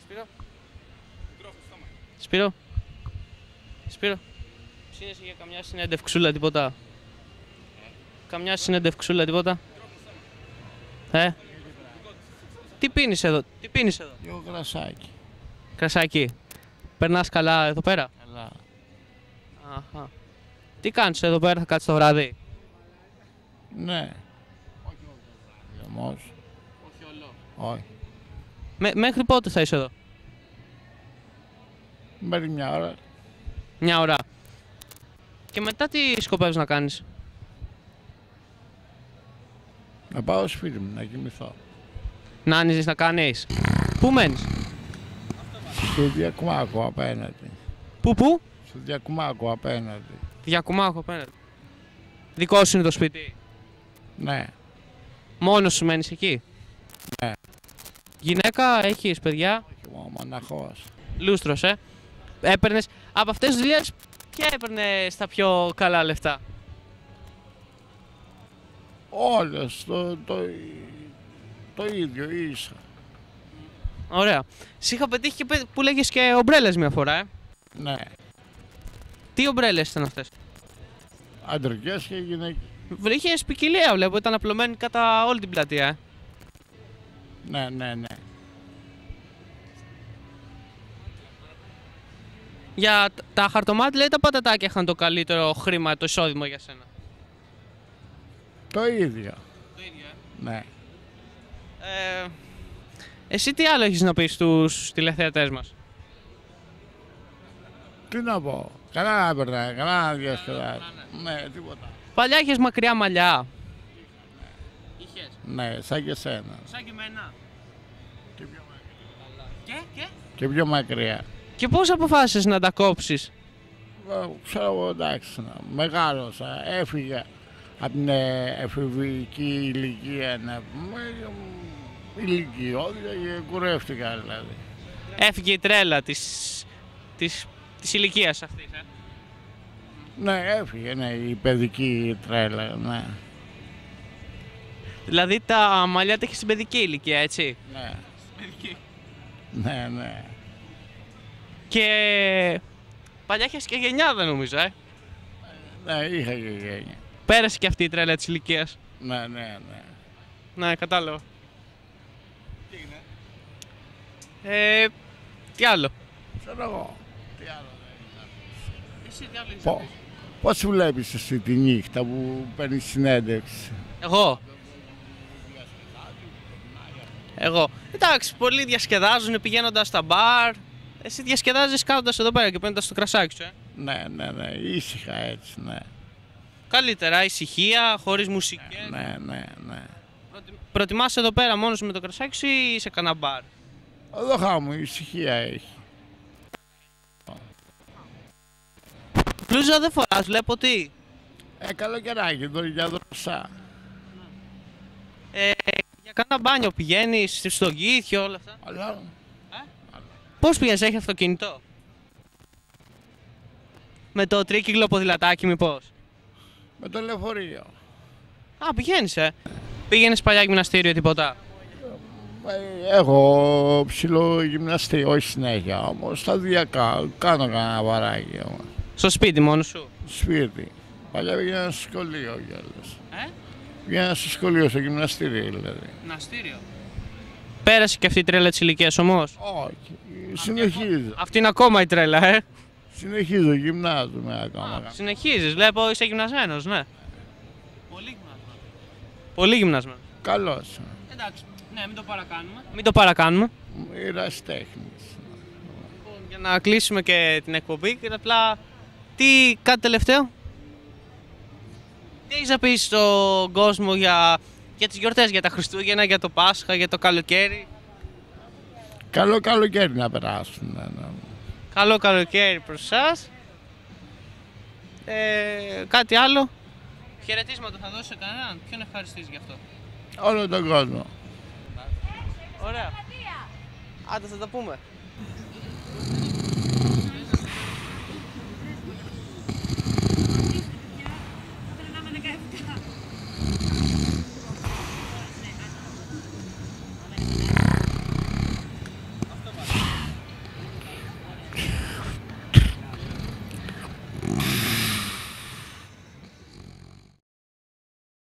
Σπύρο. Σπύρο. Σπύρο. Ψήνεσαι για καμιά συνέντευξούλα τίποτα? Καμιά συνέντευξούλα τίποτα? Τι πίνεις εδώ? Λίγο κρασάκι. Κρασάκι. Περνάς καλά εδώ πέρα? Καλά. Αχα. Τι κάνεις εδώ πέρα, θα κάτσεις το βράδυ? Ναι. Όχι όλο το βράδυ όμως. Όχι όλο. Όχι. Μέχρι πότε θα είσαι εδώ? Μέχρι μια ώρα. Μια ώρα. Και μετά τι σκοπεύεις να κάνεις? Να πάω σπίτι μου να κοιμηθώ. Να άνοιζεις να κάνεις? Πού μένεις? Στο Διακουμάκο απέναντι. Πού? Στο Διακουμάκο απέναντι. Διακουμάκο απέναντι. Δικό σου είναι το σπίτι? Ναι. Μόνος σου μένεις εκεί? Ναι. Γυναίκα έχεις, παιδιά? Όχι μόνο, μοναχός. Λούστρος, Έπαιρνες από αυτές τις δουλειές, ποια έπαιρνες τα πιο καλά λεφτά? Όλες το ίδιο ίσα. Ωραία. Σ' είχα πετύχει και που λέγες και ομπρέλες μια φορά, Ναι. Τι ομπρέλες ήταν αυτές? Αντρικές και γυναίκες. Είχες ποικιλία, βλέπω, ήταν απλωμένη κατά όλη την πλατεία, Ναι, ναι, ναι. Για τα χαρτομάτιλα ή τα πατατάκια είχαν το καλύτερο χρήμα, το εισόδημα για σένα? Το ίδιο. Το ίδιο, Ναι. Εσύ τι άλλο έχεις να πεις στους τηλεθεατές μας? Τι να πω. Καλά να περνάει, καλά να διασκεδάζει. Ναι, τίποτα. Παλιά είχες μακριά μαλλιά. Είχες. Ναι, σαν και σένα. Σαν και εμένα. Και πιο μακριά. Και? Και πιο μακριά. Και πώς αποφάσισες να τα κόψεις? Ξέρω εγώ, εντάξει, μεγάλωσα, έφυγα από την εφηβική ηλικία, να πούμε, ηλικιώδια και κουρεύτηκα δηλαδή. Έφυγε η τρέλα της ηλικίας αυτής, Ναι, έφυγε, ναι, η παιδική τρέλα, ναι. Δηλαδή τα μαλλιά τα έχεις στην παιδική ηλικία, έτσι? Ναι, Παιδική. ναι, ναι. Και παλιά είχες και γενιάδα νομίζω, Ναι, είχα και γένεια. Πέρασε και αυτή η τρέλα της ηλικίας. Ναι, ναι, ναι. Ναι, κατάλαβα. Τι άλλο? Ξέρω εγώ. Τι άλλο δεν Εσύ τι άλλο έχεις? Πώς βλέπεις εσύ τη νύχτα που παίρνεις συνέντευξη? Εγώ. Εντάξει, πολλοί διασκεδάζουν πηγαίνοντας στα μπαρ. Εσύ διασκεδάζεις κάθοντας εδώ πέρα και παίρνοντας το κρασάκι σου, Ναι, ναι, ναι, ήσυχα έτσι, ναι. Καλύτερα, ησυχία, χωρίς μουσικές. Ναι, ναι, ναι. Προτιμάς εδώ πέρα μόνος με το κρασάκι σου ή σε κανένα μπαρ? Εδώ χάμω, ησυχία έχει. Πλούζα δεν φοράς, βλέπω τι. Καλοκαιράκι τώρα για δροσά. Για κανένα μπάνιο πηγαίνεις, στον Κήθιο, όλα αυτά? Αλλά Πώς πηγαίνεις, έχει αυτοκίνητο? Με το τρίκυκλο ποδηλατάκι μήπως? με το λεωφορείο. Α, πηγαίνεις, Πήγαινες παλιά γυμναστήριο τίποτα? Έχω ψηλό γυμναστή, όχι συνέχεια όμως, σταδιακά, κάνω κανένα βαράκι όμως. Στο σπίτι μόνο σου? Σπίτι. Παλιά πήγαινα στο σχολείο κιόλας. Πήγαινα στο σχολείο, στο γυμναστήριο δηλαδή. Γυμναστήριο. Πέρασε και αυτή η τρέλα της ηλικίας όμως? Όχι, συνεχίζω. Αυτή είναι ακόμα η τρέλα, Συνεχίζω, γυμνάζομαι ακόμα. Συνεχίζεις, βλέπω είσαι γυμνασμένος, ναι. Πολύ γυμνασμένος. Πολύ γυμνασμένος. Καλώς. Εντάξει, ναι, μην το παρακάνουμε. Μην το παρακάνουμε. Ερασιτέχνης. Λοιπόν, για να κλείσουμε και την εκπομπή και απλά κάτι τελευταίο. Τι έχεις να πεις στον κόσμο για τις γιορτές, για τα Χριστούγεννα, για το Πάσχα, για το καλοκαίρι? Καλό καλοκαίρι να περάσουν. Ναι. Καλό καλοκαίρι προς εσάς. Κάτι άλλο? Χαιρετίσματα θα δώσεις σε κανέναν? Ποιον ευχαριστείς γι' αυτό? Όλο τον κόσμο. Ωραία. Άντε θα τα πούμε.